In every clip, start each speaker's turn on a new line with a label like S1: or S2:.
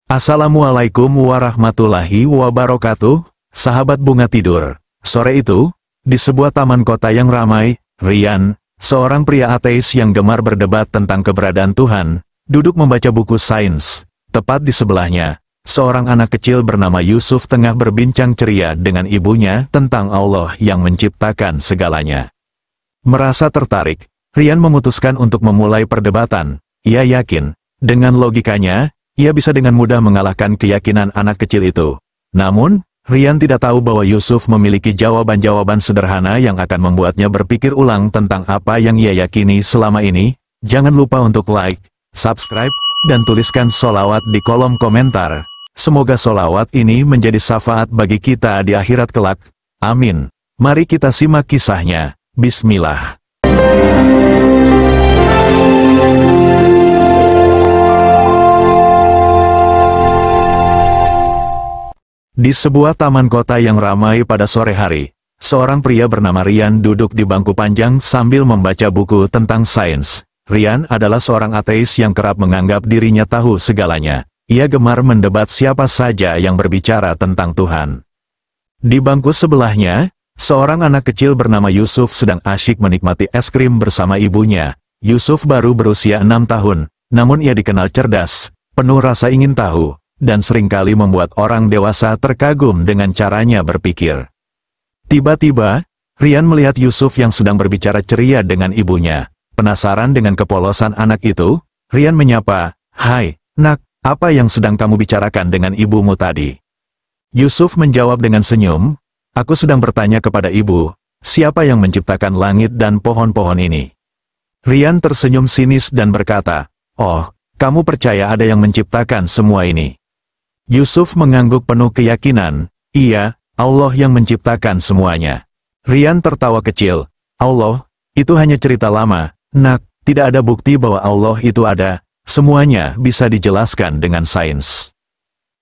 S1: Assalamualaikum warahmatullahi wabarakatuh, sahabat bunga tidur. Sore itu, di sebuah taman kota yang ramai, Ryan, seorang pria ateis yang gemar berdebat tentang keberadaan Tuhan, duduk membaca buku sains. Tepat di sebelahnya, seorang anak kecil bernama Yusuf tengah berbincang ceria dengan ibunya tentang Allah yang menciptakan segalanya. Merasa tertarik, Ryan memutuskan untuk memulai perdebatan. Ia yakin, dengan logikanya, ia bisa dengan mudah mengalahkan keyakinan anak kecil itu. Namun, Ryan tidak tahu bahwa Yusuf memiliki jawaban-jawaban sederhana yang akan membuatnya berpikir ulang tentang apa yang ia yakini selama ini. Jangan lupa untuk like, subscribe, dan tuliskan sholawat di kolom komentar. Semoga sholawat ini menjadi syafaat bagi kita di akhirat kelak. Amin. Mari kita simak kisahnya. Bismillah. Di sebuah taman kota yang ramai pada sore hari, seorang pria bernama Ryan duduk di bangku panjang sambil membaca buku tentang sains. Ryan adalah seorang ateis yang kerap menganggap dirinya tahu segalanya. Ia gemar mendebat siapa saja yang berbicara tentang Tuhan. Di bangku sebelahnya, seorang anak kecil bernama Yusuf sedang asyik menikmati es krim bersama ibunya. Yusuf baru berusia 6 tahun, namun ia dikenal cerdas, penuh rasa ingin tahu, dan seringkali membuat orang dewasa terkagum dengan caranya berpikir. Tiba-tiba, Ryan melihat Yusuf yang sedang berbicara ceria dengan ibunya. Penasaran dengan kepolosan anak itu, Ryan menyapa, "Hai, nak, apa yang sedang kamu bicarakan dengan ibumu tadi?" Yusuf menjawab dengan senyum, "Aku sedang bertanya kepada ibu, siapa yang menciptakan langit dan pohon-pohon ini?" Ryan tersenyum sinis dan berkata, "Oh, kamu percaya ada yang menciptakan semua ini?" Yusuf mengangguk penuh keyakinan, "Iya, Allah yang menciptakan semuanya." Ryan tertawa kecil, "Allah, itu hanya cerita lama, nak, tidak ada bukti bahwa Allah itu ada, semuanya bisa dijelaskan dengan sains."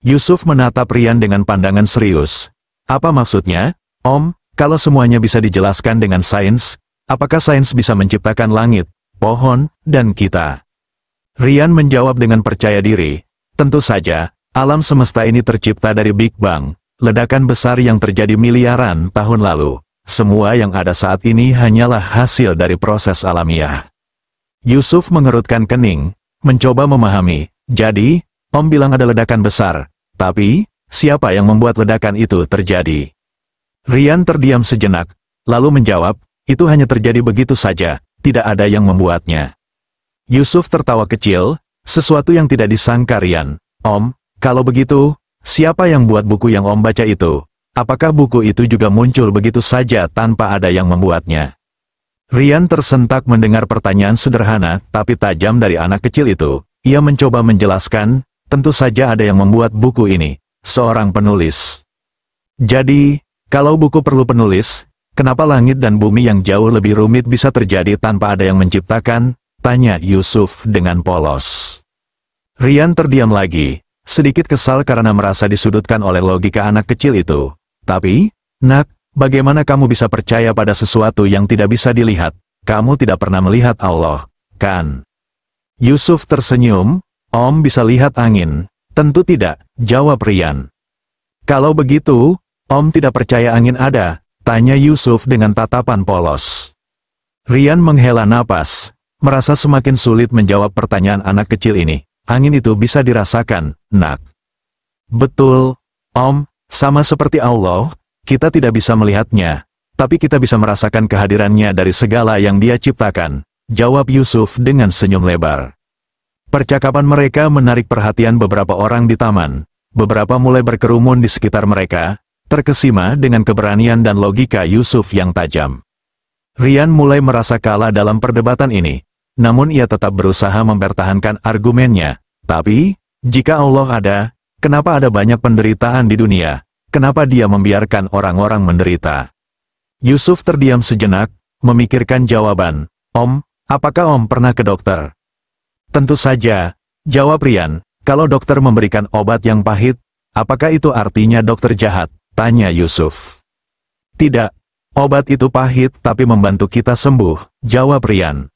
S1: Yusuf menatap Ryan dengan pandangan serius. "Apa maksudnya, Om? Kalau semuanya bisa dijelaskan dengan sains, apakah sains bisa menciptakan langit, pohon, dan kita?" Ryan menjawab dengan percaya diri, "Tentu saja. Alam semesta ini tercipta dari Big Bang, ledakan besar yang terjadi miliaran tahun lalu. Semua yang ada saat ini hanyalah hasil dari proses alamiah." Yusuf mengerutkan kening, mencoba memahami. "Jadi, Om bilang ada ledakan besar, tapi, siapa yang membuat ledakan itu terjadi?" Ryan terdiam sejenak, lalu menjawab, "Itu hanya terjadi begitu saja, tidak ada yang membuatnya." Yusuf tertawa kecil, sesuatu yang tidak disangka Ryan. "Om, kalau begitu, siapa yang buat buku yang Om baca itu? Apakah buku itu juga muncul begitu saja tanpa ada yang membuatnya?" Ryan tersentak mendengar pertanyaan sederhana tapi tajam dari anak kecil itu. Ia mencoba menjelaskan, "Tentu saja ada yang membuat buku ini, seorang penulis." "Jadi, kalau buku perlu penulis, kenapa langit dan bumi yang jauh lebih rumit bisa terjadi tanpa ada yang menciptakan?" tanya Yusuf dengan polos. Ryan terdiam lagi. Sedikit kesal karena merasa disudutkan oleh logika anak kecil itu. "Tapi, nak, bagaimana kamu bisa percaya pada sesuatu yang tidak bisa dilihat? Kamu tidak pernah melihat Allah, kan?" Yusuf tersenyum, "Om bisa lihat angin." "Tentu tidak," jawab Ryan. "Kalau begitu, Om tidak percaya angin ada?" tanya Yusuf dengan tatapan polos. Ryan menghela napas, merasa semakin sulit menjawab pertanyaan anak kecil ini. "Angin itu bisa dirasakan, nak." "Betul, Om, sama seperti Allah, kita tidak bisa melihatnya, tapi kita bisa merasakan kehadirannya dari segala yang Dia ciptakan," jawab Yusuf dengan senyum lebar. Percakapan mereka menarik perhatian beberapa orang di taman. Beberapa mulai berkerumun di sekitar mereka, terkesima dengan keberanian dan logika Yusuf yang tajam. Ryan mulai merasa kalah dalam perdebatan ini. Namun ia tetap berusaha mempertahankan argumennya. "Tapi, jika Allah ada, kenapa ada banyak penderitaan di dunia? Kenapa Dia membiarkan orang-orang menderita?" Yusuf terdiam sejenak, memikirkan jawaban. "Om, apakah Om pernah ke dokter?" "Tentu saja," jawab Ryan. "Kalau dokter memberikan obat yang pahit, apakah itu artinya dokter jahat?" tanya Yusuf. "Tidak, obat itu pahit tapi membantu kita sembuh," jawab Ryan.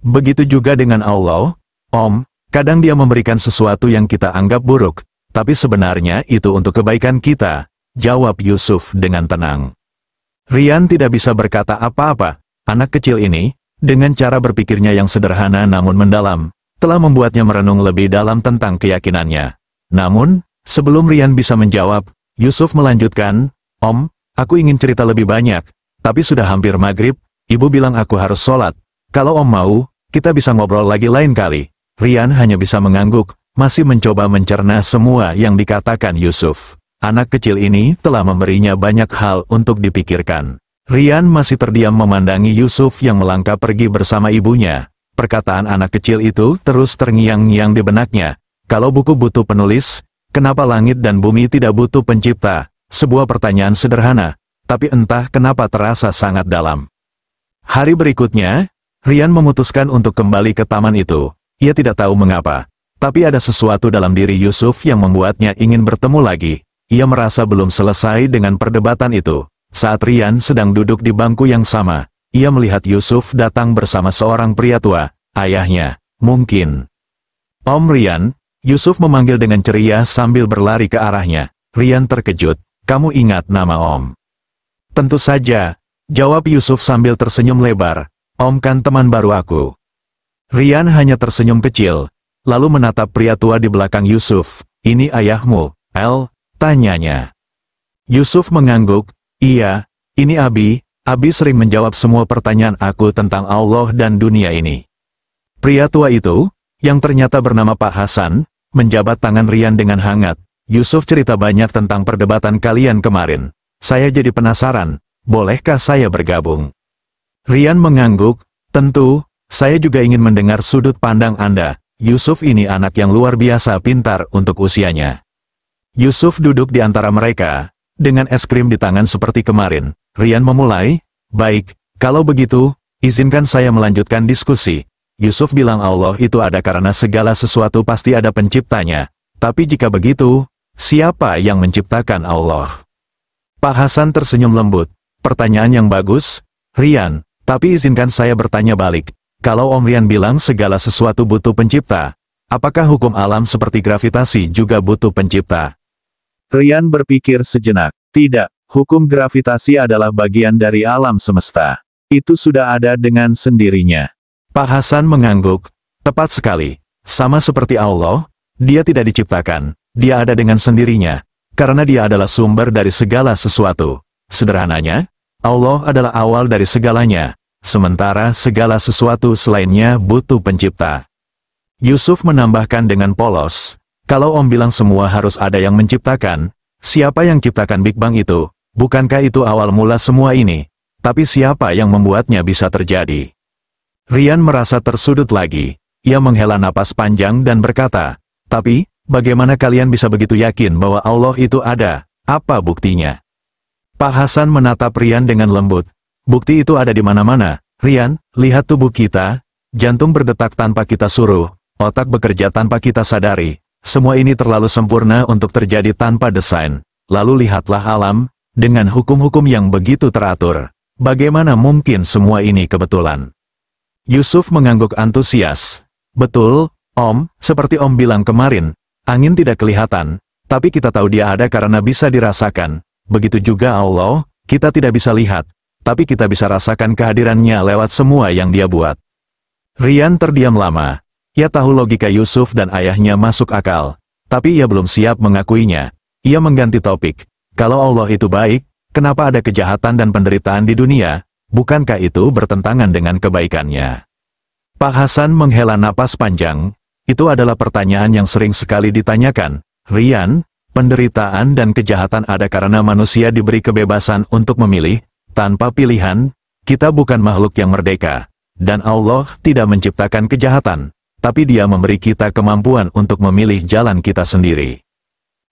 S1: "Begitu juga dengan Allah, Om, kadang Dia memberikan sesuatu yang kita anggap buruk, Tapi sebenarnya itu untuk kebaikan kita, jawab Yusuf dengan tenang. Rian tidak bisa berkata apa-apa. Anak kecil ini, dengan cara berpikirnya yang sederhana namun mendalam, telah membuatnya merenung lebih dalam tentang keyakinannya. Namun, sebelum Rian bisa menjawab, Yusuf melanjutkan, "Om, aku ingin cerita lebih banyak, tapi sudah hampir maghrib, ibu bilang aku harus sholat. Kalau Om mau, kita bisa ngobrol lagi lain kali." Rian hanya bisa mengangguk, masih mencoba mencerna semua yang dikatakan Yusuf. Anak kecil ini telah memberinya banyak hal untuk dipikirkan. Rian masih terdiam memandangi Yusuf yang melangkah pergi bersama ibunya. Perkataan anak kecil itu terus terngiang-ngiang di benaknya. Kalau buku butuh penulis, kenapa langit dan bumi tidak butuh pencipta? Sebuah pertanyaan sederhana, tapi entah kenapa terasa sangat dalam. Hari berikutnya, Rian memutuskan untuk kembali ke taman itu. Ia tidak tahu mengapa, tapi ada sesuatu dalam diri Yusuf yang membuatnya ingin bertemu lagi. Ia merasa belum selesai dengan perdebatan itu. Saat Rian sedang duduk di bangku yang sama, ia melihat Yusuf datang bersama seorang pria tua, ayahnya, mungkin. "Om Rian," Yusuf memanggil dengan ceria sambil berlari ke arahnya. Rian terkejut, "Kamu ingat nama Om?" "Tentu saja," jawab Yusuf sambil tersenyum lebar. "Om kan teman baru aku." Rian hanya tersenyum kecil, lalu menatap pria tua di belakang Yusuf. "Ini ayahmu, El?" tanyanya. Yusuf mengangguk, "Iya, ini Abi. Abi sering menjawab semua pertanyaan aku tentang Allah dan dunia ini." Pria tua itu, yang ternyata bernama Pak Hasan, menjabat tangan Rian dengan hangat. "Yusuf cerita banyak tentang perdebatan kalian kemarin. Saya jadi penasaran, bolehkah saya bergabung?" Rian mengangguk, "Tentu, saya juga ingin mendengar sudut pandang Anda. Yusuf ini anak yang luar biasa pintar untuk usianya." Yusuf duduk di antara mereka, dengan es krim di tangan seperti kemarin. Rian memulai, "Baik, kalau begitu, izinkan saya melanjutkan diskusi. Yusuf bilang Allah itu ada karena segala sesuatu pasti ada penciptanya. Tapi jika begitu, siapa yang menciptakan Allah?" Pak Hasan tersenyum lembut. "Pertanyaan yang bagus, Rian, tapi izinkan saya bertanya balik. Kalau Om Rian bilang segala sesuatu butuh pencipta, apakah hukum alam seperti gravitasi juga butuh pencipta?" Rian berpikir sejenak. "Tidak, hukum gravitasi adalah bagian dari alam semesta. Itu sudah ada dengan sendirinya." Pak Hasan mengangguk. "Tepat sekali. Sama seperti Allah, dia tidak diciptakan, dia ada dengan sendirinya. Karena dia adalah sumber dari segala sesuatu. Sederhananya, Allah adalah awal dari segalanya. Sementara segala sesuatu selainnya butuh pencipta." Yusuf menambahkan dengan polos, "Kalau Om bilang semua harus ada yang menciptakan, siapa yang ciptakan Big Bang itu? Bukankah itu awal mula semua ini? Tapi siapa yang membuatnya bisa terjadi?" Rian merasa tersudut lagi. Ia menghela napas panjang dan berkata, "Tapi, bagaimana kalian bisa begitu yakin bahwa Allah itu ada? Apa buktinya?" Pak Hasan menatap Rian dengan lembut. "Bukti itu ada di mana-mana, Rian. Lihat tubuh kita, jantung berdetak tanpa kita suruh, otak bekerja tanpa kita sadari. Semua ini terlalu sempurna untuk terjadi tanpa desain. Lalu lihatlah alam, dengan hukum-hukum yang begitu teratur. Bagaimana mungkin semua ini kebetulan?" Yusuf mengangguk antusias. "Betul, Om, seperti Om bilang kemarin, angin tidak kelihatan, tapi kita tahu dia ada karena bisa dirasakan. Begitu juga Allah, kita tidak bisa lihat, tapi kita bisa rasakan kehadirannya lewat semua yang dia buat." Rian terdiam lama. Ia tahu logika Yusuf dan ayahnya masuk akal, tapi ia belum siap mengakuinya. Ia mengganti topik. "Kalau Allah itu baik, kenapa ada kejahatan dan penderitaan di dunia? Bukankah itu bertentangan dengan kebaikannya?" Pak Hasan menghela napas panjang. "Itu adalah pertanyaan yang sering sekali ditanyakan, Rian. Penderitaan dan kejahatan ada karena manusia diberi kebebasan untuk memilih. Tanpa pilihan, kita bukan makhluk yang merdeka. Dan Allah tidak menciptakan kejahatan, tapi Dia memberi kita kemampuan untuk memilih jalan kita sendiri."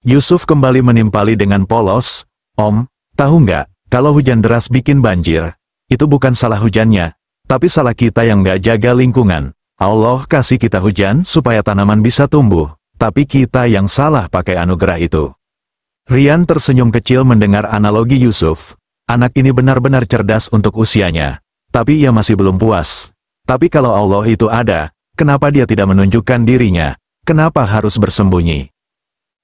S1: Yusuf kembali menimpali dengan polos, "Om, tahu nggak, kalau hujan deras bikin banjir, itu bukan salah hujannya, tapi salah kita yang nggak jaga lingkungan. Allah kasih kita hujan supaya tanaman bisa tumbuh, tapi kita yang salah pakai anugerah itu." Rian tersenyum kecil mendengar analogi Yusuf. Anak ini benar-benar cerdas untuk usianya, tapi ia masih belum puas. Tapi kalau Allah itu ada, kenapa dia tidak menunjukkan dirinya? Kenapa harus bersembunyi?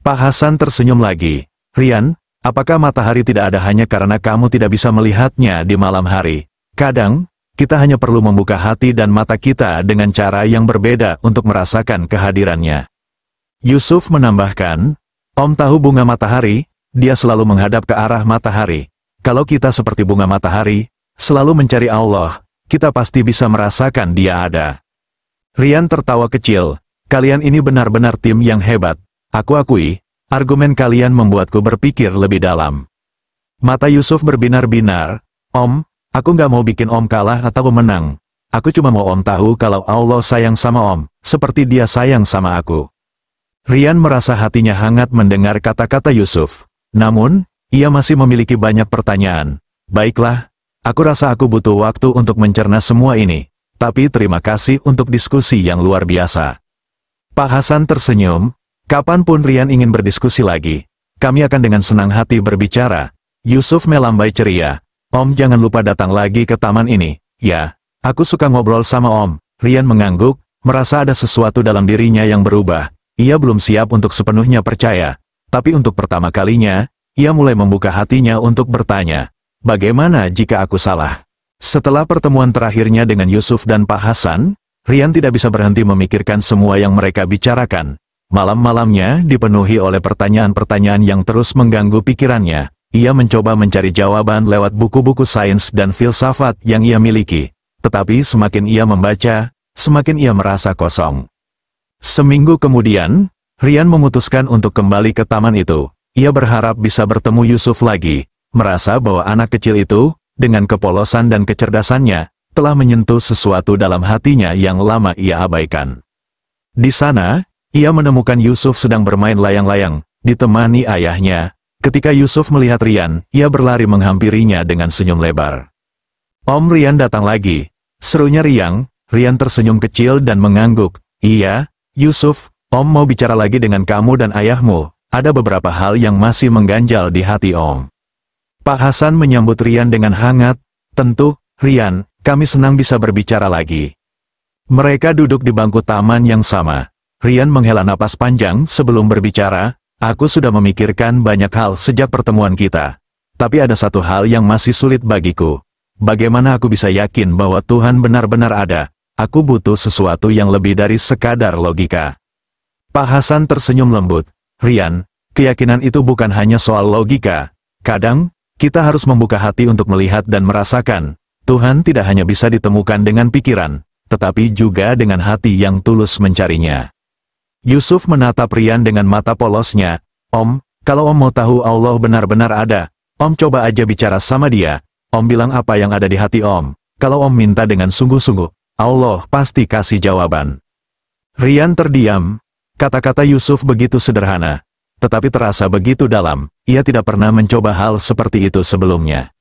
S1: Pak Hasan tersenyum lagi. Rian, apakah matahari tidak ada hanya karena kamu tidak bisa melihatnya di malam hari? Kadang, kita hanya perlu membuka hati dan mata kita dengan cara yang berbeda untuk merasakan kehadirannya. Yusuf menambahkan, Om tahu bunga matahari, dia selalu menghadap ke arah matahari. Kalau kita seperti bunga matahari, selalu mencari Allah, kita pasti bisa merasakan dia ada. Rian tertawa kecil, kalian ini benar-benar tim yang hebat. Aku akui, argumen kalian membuatku berpikir lebih dalam. Mata Yusuf berbinar-binar, Om, aku nggak mau bikin Om kalah atau menang. Aku cuma mau Om tahu kalau Allah sayang sama Om, seperti dia sayang sama aku. Rian merasa hatinya hangat mendengar kata-kata Yusuf. Namun, ia masih memiliki banyak pertanyaan. Baiklah, aku rasa aku butuh waktu untuk mencerna semua ini. Tapi terima kasih untuk diskusi yang luar biasa. Pak Hasan tersenyum. Kapanpun Rian ingin berdiskusi lagi, kami akan dengan senang hati berbicara. Yusuf melambai ceria. Om jangan lupa datang lagi ke taman ini. Ya, aku suka ngobrol sama Om. Rian mengangguk, merasa ada sesuatu dalam dirinya yang berubah. Ia belum siap untuk sepenuhnya percaya. Tapi untuk pertama kalinya, ia mulai membuka hatinya untuk bertanya, bagaimana jika aku salah? Setelah pertemuan terakhirnya dengan Yusuf dan Pak Hasan, Rian tidak bisa berhenti memikirkan semua yang mereka bicarakan. Malam-malamnya dipenuhi oleh pertanyaan-pertanyaan yang terus mengganggu pikirannya. Ia mencoba mencari jawaban lewat buku-buku sains dan filsafat yang ia miliki. Tetapi semakin ia membaca, semakin ia merasa kosong. Seminggu kemudian, Rian memutuskan untuk kembali ke taman itu. Ia berharap bisa bertemu Yusuf lagi, merasa bahwa anak kecil itu, dengan kepolosan dan kecerdasannya, telah menyentuh sesuatu dalam hatinya yang lama ia abaikan. Di sana, ia menemukan Yusuf sedang bermain layang-layang, ditemani ayahnya. Ketika Yusuf melihat Rian, ia berlari menghampirinya dengan senyum lebar. Om Rian datang lagi, serunya Rian. Rian tersenyum kecil dan mengangguk. Iya, Yusuf, Om mau bicara lagi dengan kamu dan ayahmu. Ada beberapa hal yang masih mengganjal di hati Om. Pak Hasan menyambut Rian dengan hangat. Tentu, Rian, kami senang bisa berbicara lagi. Mereka duduk di bangku taman yang sama. Rian menghela napas panjang sebelum berbicara. Aku sudah memikirkan banyak hal sejak pertemuan kita. Tapi ada satu hal yang masih sulit bagiku. Bagaimana aku bisa yakin bahwa Tuhan benar-benar ada? Aku butuh sesuatu yang lebih dari sekadar logika. Pak Hasan tersenyum lembut. Rian, keyakinan itu bukan hanya soal logika. Kadang, kita harus membuka hati untuk melihat dan merasakan. Tuhan tidak hanya bisa ditemukan dengan pikiran, tetapi juga dengan hati yang tulus mencarinya. Yusuf menatap Rian dengan mata polosnya. Om, kalau Om mau tahu Allah benar-benar ada, Om coba aja bicara sama dia. Om bilang apa yang ada di hati Om. Kalau Om minta dengan sungguh-sungguh, Allah pasti kasih jawaban. Rian terdiam. Kata-kata Yusuf begitu sederhana, tetapi terasa begitu dalam. Ia tidak pernah mencoba hal seperti itu sebelumnya.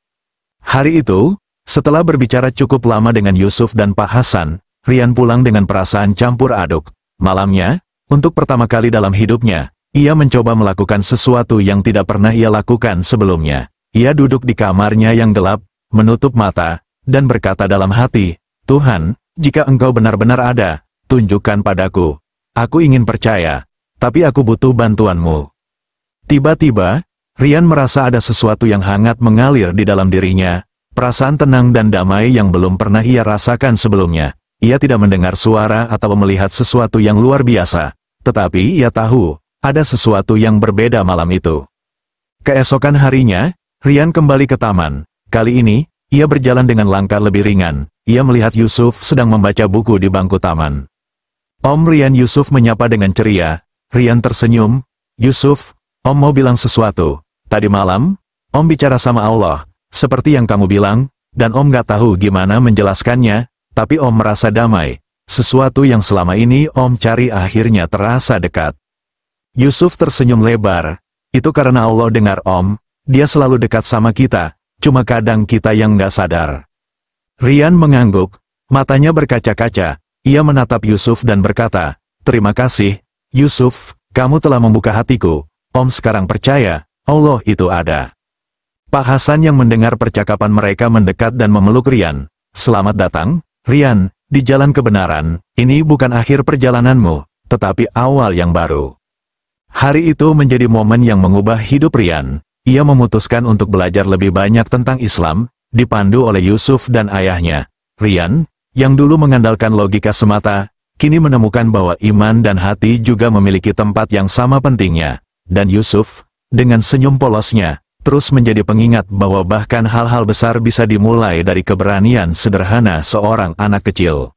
S1: Hari itu, setelah berbicara cukup lama dengan Yusuf dan Pak Hasan, Rian pulang dengan perasaan campur aduk. Malamnya, untuk pertama kali dalam hidupnya, ia mencoba melakukan sesuatu yang tidak pernah ia lakukan sebelumnya. Ia duduk di kamarnya yang gelap, menutup mata, dan berkata dalam hati, Tuhan, jika Engkau benar-benar ada, tunjukkan padaku. Aku ingin percaya, tapi aku butuh bantuanmu. Tiba-tiba, Rian merasa ada sesuatu yang hangat mengalir di dalam dirinya, perasaan tenang dan damai yang belum pernah ia rasakan sebelumnya. Ia tidak mendengar suara atau melihat sesuatu yang luar biasa, tetapi ia tahu, ada sesuatu yang berbeda malam itu. Keesokan harinya, Rian kembali ke taman. Kali ini, ia berjalan dengan langkah lebih ringan. Ia melihat Yusuf sedang membaca buku di bangku taman. Om Rian. Yusuf menyapa dengan ceria. Rian tersenyum. Yusuf, Om mau bilang sesuatu. Tadi malam, Om bicara sama Allah, seperti yang kamu bilang, dan Om gak tahu gimana menjelaskannya, tapi Om merasa damai. Sesuatu yang selama ini Om cari akhirnya terasa dekat. Yusuf tersenyum lebar. Itu karena Allah dengar Om, Dia selalu dekat sama kita, cuma kadang kita yang gak sadar. Rian mengangguk, matanya berkaca-kaca. Ia menatap Yusuf dan berkata, terima kasih, Yusuf, kamu telah membuka hatiku. Om sekarang percaya, Allah itu ada. Pak Hasan yang mendengar percakapan mereka mendekat dan memeluk Rian. Selamat datang, Rian, di jalan kebenaran. Ini bukan akhir perjalananmu, tetapi awal yang baru. Hari itu menjadi momen yang mengubah hidup Ryan. Ia memutuskan untuk belajar lebih banyak tentang Islam, dipandu oleh Yusuf dan ayahnya. Ryan, yang dulu mengandalkan logika semata, kini menemukan bahwa iman dan hati juga memiliki tempat yang sama pentingnya. Dan Yusuf, dengan senyum polosnya, terus menjadi pengingat bahwa bahkan hal-hal besar bisa dimulai dari keberanian sederhana seorang anak kecil.